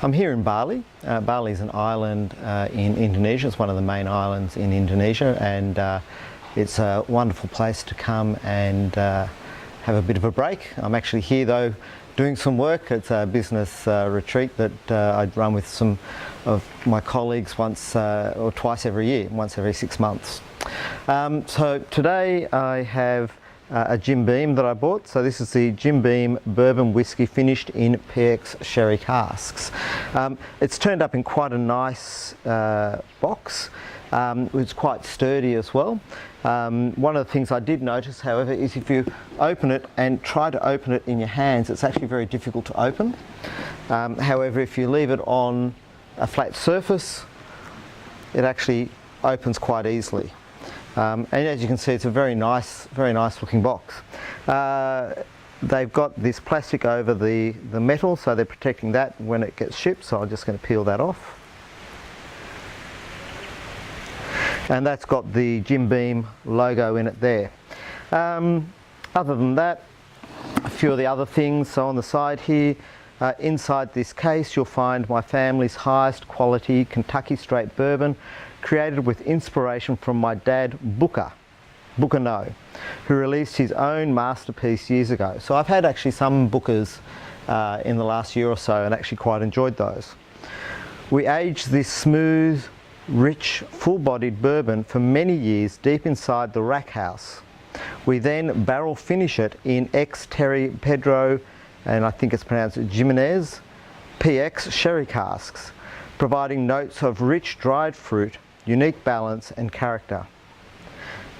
I'm here in Bali. Bali is an island in Indonesia. It's one of the main islands in Indonesia, and it's a wonderful place to come and have a bit of a break. I'm actually here though doing some work. It's a business retreat that I'd run with some of my colleagues once or twice every year, once every 6 months. So today I have a Jim Beam that I bought. So this is the Jim Beam Bourbon Whisky finished in PX sherry casks. It's turned up in quite a nice box. It's quite sturdy as well. One of the things I did notice, however, is if you open it and try to open it in your hands, it's actually very difficult to open. However, if you leave it on a flat surface, it actually opens quite easily. And as you can see, it's a very nice looking box. They've got this plastic over the metal, so they're protecting that when it gets shipped, so I'm just going to peel that off. And that's got the Jim Beam logo in it there. Other than that, a few of the other things. So on the side here, inside this case, you'll find my family's highest quality Kentucky straight bourbon, created with inspiration from my dad, Booker No, who released his own masterpiece years ago. So I've had actually some Bookers in the last year or so and actually quite enjoyed those. We aged this smooth, rich, full-bodied bourbon for many years deep inside the rack house. We then barrel finish it in ex-Terry Pedro, and I think it's pronounced Jimenez, PX sherry casks, providing notes of rich dried fruit, unique balance and character.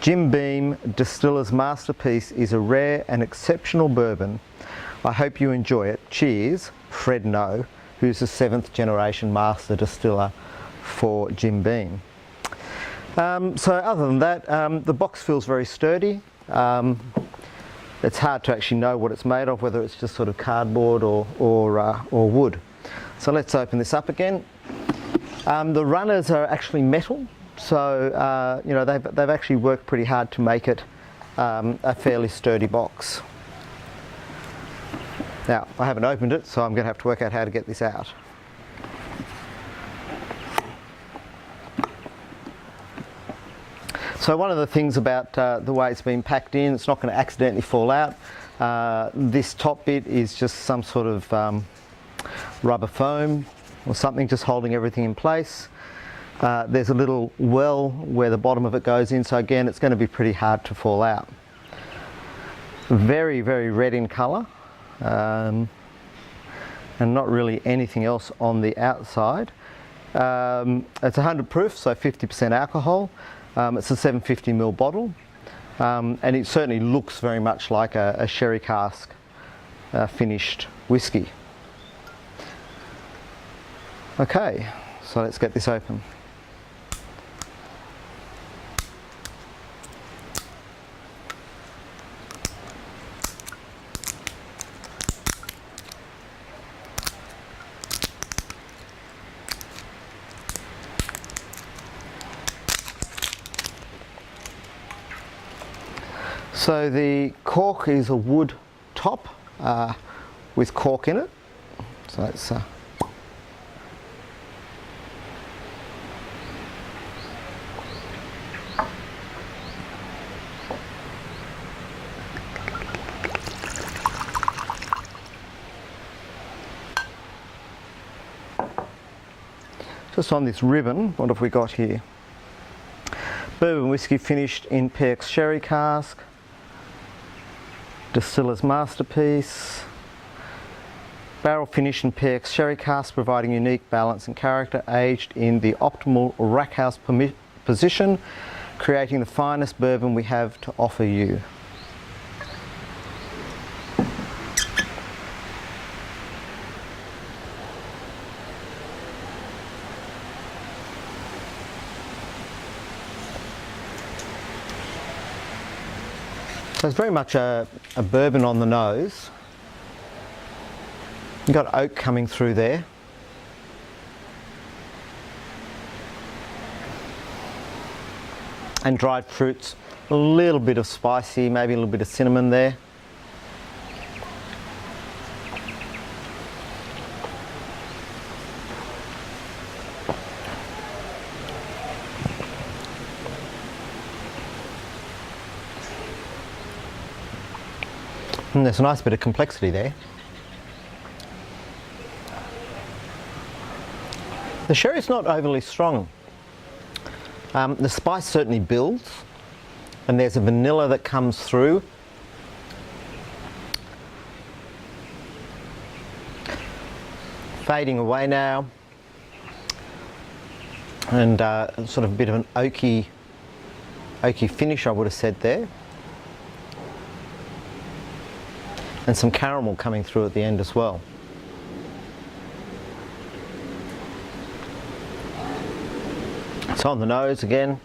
Jim Beam Distillers masterpiece is a rare and exceptional bourbon. I hope you enjoy it. Cheers, Fred No, who's the 7th generation master distiller for Jim Beam. So other than that, the box feels very sturdy. It's hard to actually know what it's made of, whether it's just sort of cardboard or wood. So let's open this up again. The runners are actually metal, so you know, they've actually worked pretty hard to make it a fairly sturdy box. Now, I haven't opened it, so I'm going to have to work out how to get this out. So one of the things about the way it's been packed in, it's not going to accidentally fall out. This top bit is just some sort of rubber foam or something just holding everything in place. There's a little well where the bottom of it goes in, so again it's going to be pretty hard to fall out. Very, very red in colour, and not really anything else on the outside. It's 100 proof, so 50% alcohol. It's a 750ml bottle, and it certainly looks very much like a sherry cask finished whisky. Okay, so let's get this open. So the cork is a wood top with cork in it. So it's just on this ribbon, what have we got here? Bourbon whisky finished in PX sherry cask. Distiller's masterpiece. Barrel finish in PX sherry cask, providing unique balance and character, aged in the optimal rack house position, creating the finest bourbon we have to offer you. So it's very much a bourbon on the nose. You've got oak coming through there. And dried fruits, a little bit of spicy, maybe a little bit of cinnamon there. And there's a nice bit of complexity there. The sherry's not overly strong. The spice certainly builds, and there's a vanilla that comes through. Fading away now, and sort of a bit of an oaky finish, I would have said there, and some caramel coming through at the end as well. It's on the nose again.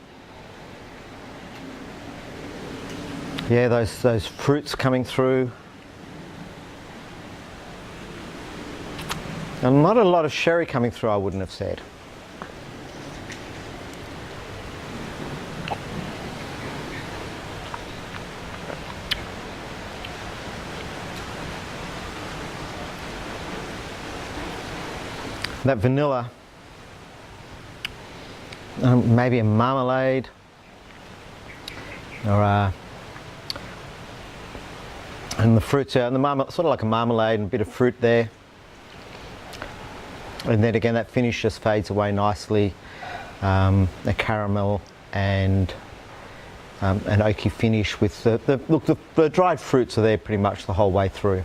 Yeah, those fruits coming through. And not a lot of sherry coming through, I wouldn't have said. That vanilla, maybe a marmalade, or and the fruits out, and the sort of like a marmalade and a bit of fruit there. And then again, that finish just fades away nicely. The caramel and an oaky finish with the dried fruits are there pretty much the whole way through.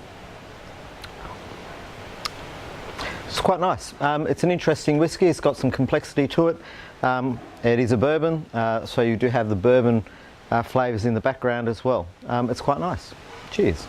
It's quite nice. It's an interesting whiskey. It's got some complexity to it. It is a bourbon, so you do have the bourbon flavours in the background as well. It's quite nice. Cheers.